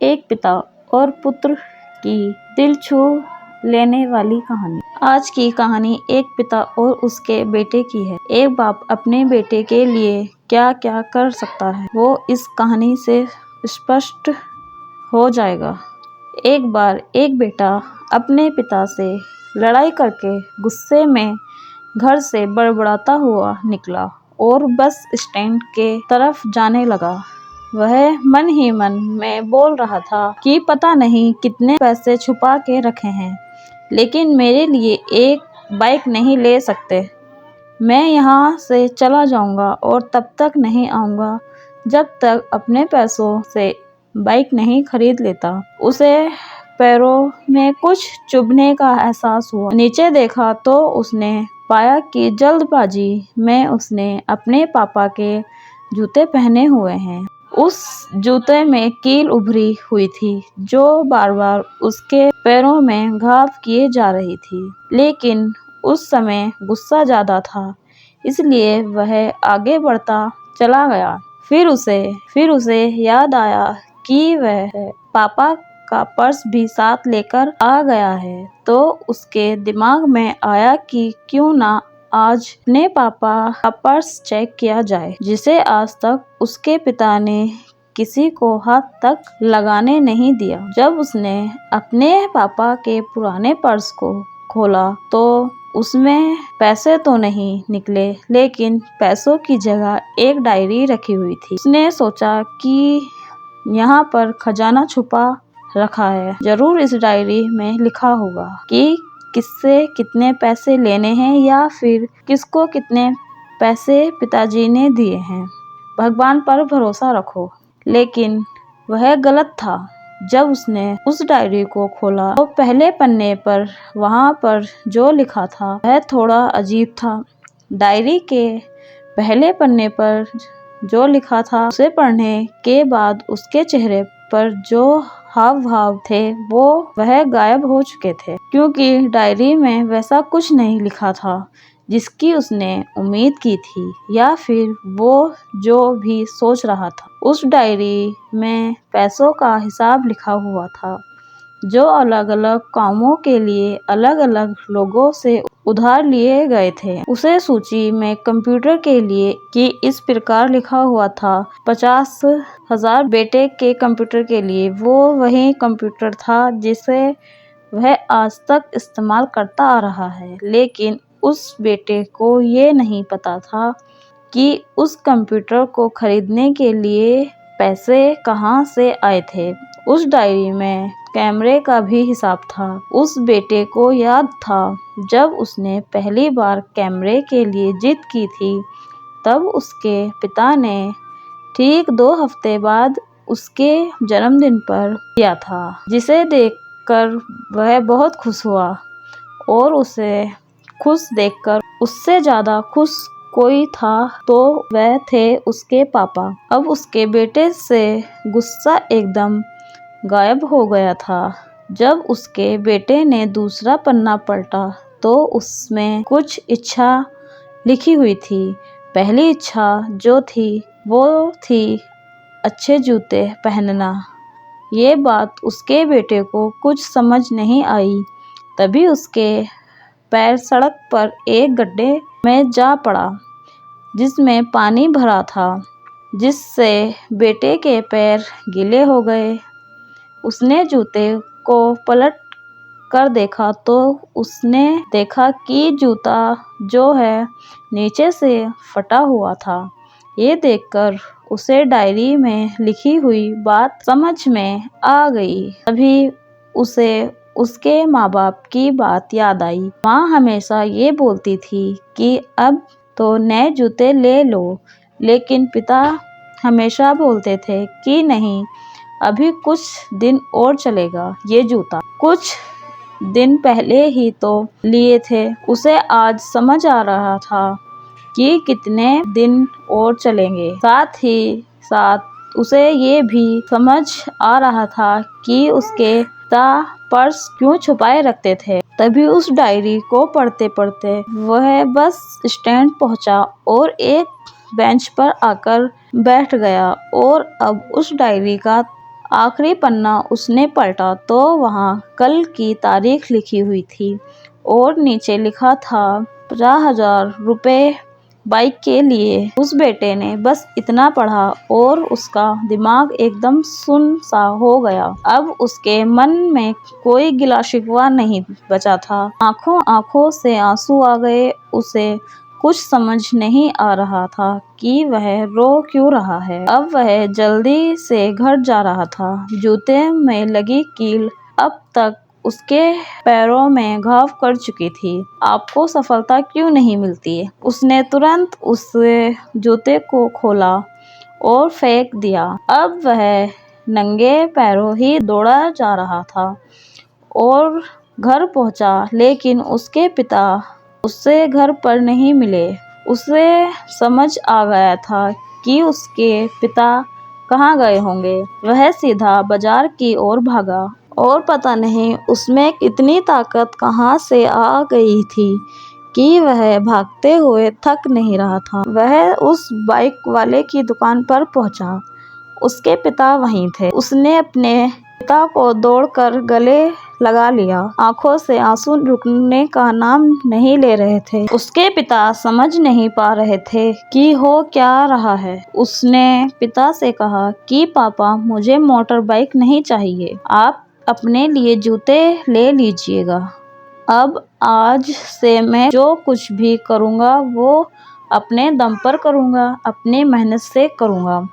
एक पिता और पुत्र की दिल छू लेने वाली कहानी। आज की कहानी एक पिता और उसके बेटे की है। एक बाप अपने बेटे के लिए क्या क्या कर सकता है वो इस कहानी से स्पष्ट हो जाएगा। एक बार एक बेटा अपने पिता से लड़ाई करके गुस्से में घर से बड़बड़ाता हुआ निकला और बस स्टैंड के तरफ जाने लगा। वह मन ही मन में बोल रहा था कि पता नहीं कितने पैसे छुपा के रखे हैं, लेकिन मेरे लिए एक बाइक नहीं ले सकते। मैं यहाँ से चला जाऊँगा और तब तक नहीं आऊँगा जब तक अपने पैसों से बाइक नहीं खरीद लेता। उसे पैरों में कुछ चुभने का एहसास हुआ। नीचे देखा तो उसने पाया कि जल्दबाजी में उसने अपने पापा के जूते पहने हुए हैं। उस जूते में कील उभरी हुई थी जो बार बार उसके पैरों में घाव किए जा रही थी, लेकिन उस समय गुस्सा ज्यादा था, इसलिए वह आगे बढ़ता चला गया। फिर उसे याद आया कि वह पापा का पर्स भी साथ लेकर आ गया है, तो उसके दिमाग में आया कि क्यों ना आज अपने पापा का पर्स चेक किया जाए, जिसे आज तक उसके पिता ने किसी को हाथ तक लगाने नहीं दिया। जब उसने अपने पापा के पुराने पर्स को खोला तो उसमें पैसे तो नहीं निकले, लेकिन पैसों की जगह एक डायरी रखी हुई थी। उसने सोचा कि यहाँ पर खजाना छुपा रखा है, जरूर इस डायरी में लिखा होगा कि किससे कितने पैसे लेने हैं या फिर किसको कितने पैसे पिताजी ने दिए हैं। भगवान पर भरोसा रखो। लेकिन वह गलत था। जब उसने उस डायरी को खोला तो पहले पन्ने पर वहाँ पर जो लिखा था वह थोड़ा अजीब था। डायरी के पहले पन्ने पर जो लिखा था उसे पढ़ने के बाद उसके चेहरे पर जो हाव भाव थे वह गायब हो चुके थे, क्योंकि डायरी में वैसा कुछ नहीं लिखा था जिसकी उसने उम्मीद की थी या फिर वो जो भी सोच रहा था। उस डायरी में पैसों का हिसाब लिखा हुआ था जो अलग अलग कामों के लिए अलग अलग लोगों से उधार लिए गए थे। उसे सूची में कंप्यूटर के लिए कि इस प्रकार लिखा हुआ था 50,000 बेटे के कंप्यूटर के लिए। वो वही कंप्यूटर था जिसे वह आज तक इस्तेमाल करता आ रहा है, लेकिन उस बेटे को ये नहीं पता था कि उस कंप्यूटर को खरीदने के लिए पैसे कहाँ से आए थे। उस डायरी में कैमरे का भी हिसाब था। उस बेटे को याद था जब उसने पहली बार कैमरे के लिए जिद की थी, तब उसके पिता ने ठीक 2 हफ्ते बाद उसके जन्मदिन पर किया था, जिसे देखकर वह बहुत खुश हुआ और उसे खुश देखकर उससे ज्यादा खुश कोई था तो वह थे उसके पापा। अब उसके बेटे से गुस्सा एकदम गायब हो गया था। जब उसके बेटे ने दूसरा पन्ना पलटा तो उसमें कुछ इच्छा लिखी हुई थी। पहली इच्छा जो थी वो थी अच्छे जूते पहनना। ये बात उसके बेटे को कुछ समझ नहीं आई। तभी उसके पैर सड़क पर एक गड्ढे में जा पड़ा जिसमें पानी भरा था, जिससे बेटे के पैर गीले हो गए। उसने जूते को पलट कर देखा तो उसने देखा कि जूता जो है नीचे से फटा हुआ था। ये देखकर उसे डायरी में लिखी हुई बात समझ में आ गई। तभी उसे उसके माँ बाप की बात याद आई। माँ हमेशा ये बोलती थी कि अब तो नए जूते ले लो, लेकिन पिता हमेशा बोलते थे कि नहीं, अभी कुछ दिन और चलेगा ये जूता। कुछ दिन पहले ही तो लिए थे। उसे आज समझ आ रहा था कि कितने दिन और चलेंगे। साथ ही साथ उसे ये भी समझ आ रहा था कि उसके पिता पर्स क्यों छुपाए रखते थे। तभी उस डायरी को पढ़ते पढ़ते वह बस स्टैंड पहुंचा और एक बेंच पर आकर बैठ गया और अब उस डायरी का आखिरी पन्ना उसने पलटा तो वहाँ कल की तारीख लिखी हुई थी और नीचे लिखा था 50,000 रुपये बाइक के लिए। उस बेटे ने बस इतना पढ़ा और उसका दिमाग एकदम सुन्न सा हो गया। अब उसके मन में कोई गिला शिकवा नहीं बचा था। आंखों आंखों से आंसू आ गए। उसे कुछ समझ नहीं आ रहा था कि वह रो क्यों रहा है। अब वह जल्दी से घर जा रहा था। जूते में लगी कील अब तक उसके पैरों में घाव कर चुकी थी। आपको सफलता क्यों नहीं मिलती? उसने तुरंत उस जूते को खोला और फेंक दिया। अब वह नंगे पैरों ही दौड़ा जा रहा था और घर पहुंचा, लेकिन उसके पिता उससे घर पर नहीं मिले। उसे समझ आ गया था कि उसके पिता कहाँ गए होंगे। वह सीधा बाजार की ओर भागा और पता नहीं उसमें इतनी ताकत कहाँ से आ गई थी कि वह भागते हुए थक नहीं रहा था। वह उस बाइक वाले की दुकान पर पहुंचा। उसके पिता वहीं थे। उसने अपने पिता को दौड़कर गले लगा लिया। आंखों से आंसू रुकने का नाम नहीं ले रहे थे। उसके पिता समझ नहीं पा रहे थे कि हो क्या रहा है। उसने पिता से कहा कि पापा, मुझे मोटर बाइक नहीं चाहिए, आप अपने लिए जूते ले लीजिएगा। अब आज से मैं जो कुछ भी करूँगा वो अपने दम पर करूँगा, अपनी मेहनत से करूँगा।